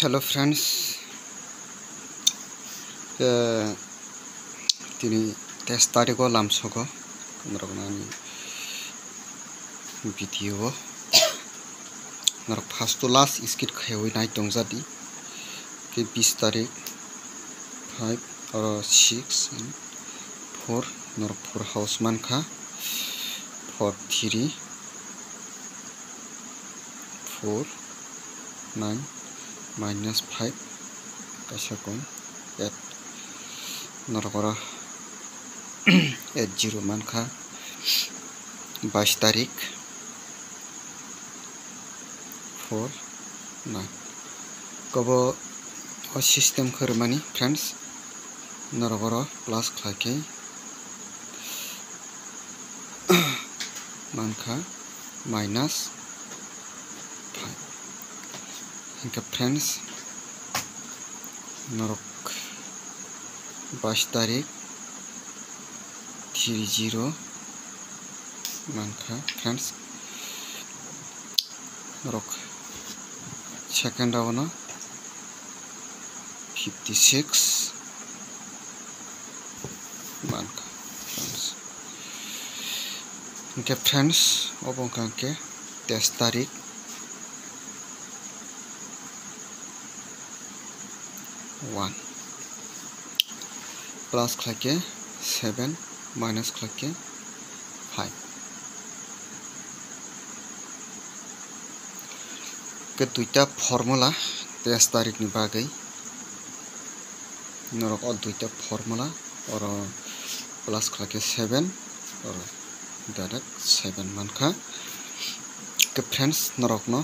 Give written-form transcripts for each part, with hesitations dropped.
Hello friends, tini tes tariko lamsoko naroknani video narok first to last skit khawi nai tongjadi ke 20 tarik 5 or 6 and 4 narok 4 house mankha 4 3 4 9 minus 5 kasakon 8 narokora 80 mankha 22 tarik 4 9 kobo o system khurmani friends narokora plus khlake mankha minus 5 inka friends narok 22 tarik 30 mankha friends narok second awno 56 mankha friends inka friends obongkangke 23 tarik 1 plus khlake 7 minus khlake 5 ke duita formula 23 tarik ni bagai norok o duita formula or plus khlake 7 or direct 7 mankha ke friends norok no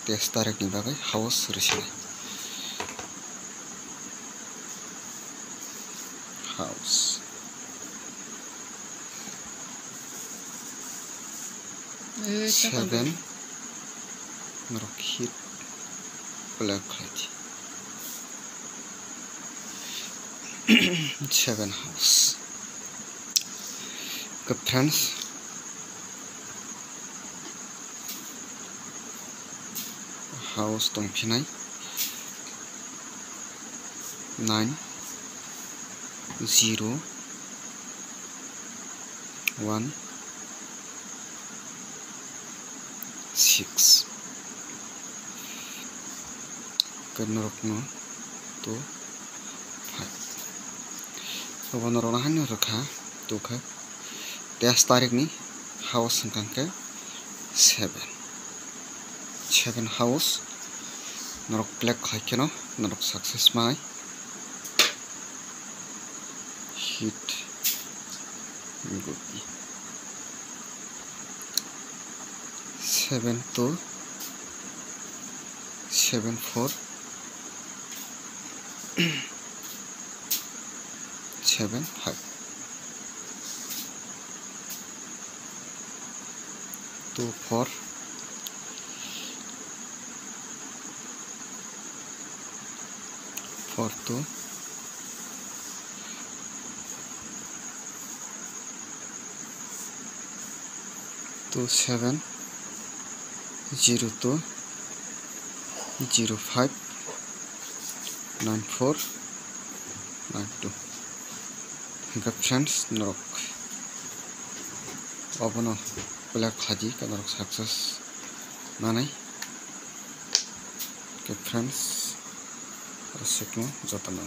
23 tarik ni bagai house risile house 7 narok hit black light 7 house ke friends house tongphinai 9 0 1 6 kenorokno 2 5 obonorona hanu rakha tukha 23 tarik ni house hangkangke 7 house norok black khaikeno norok success mai hit good 7 2 7 4 7 5 2 4 4 2 2 7 0 2 0 5 9 4 9 2 inka friends norok obono black khaji kanorok success nanai ke friends asikno jotana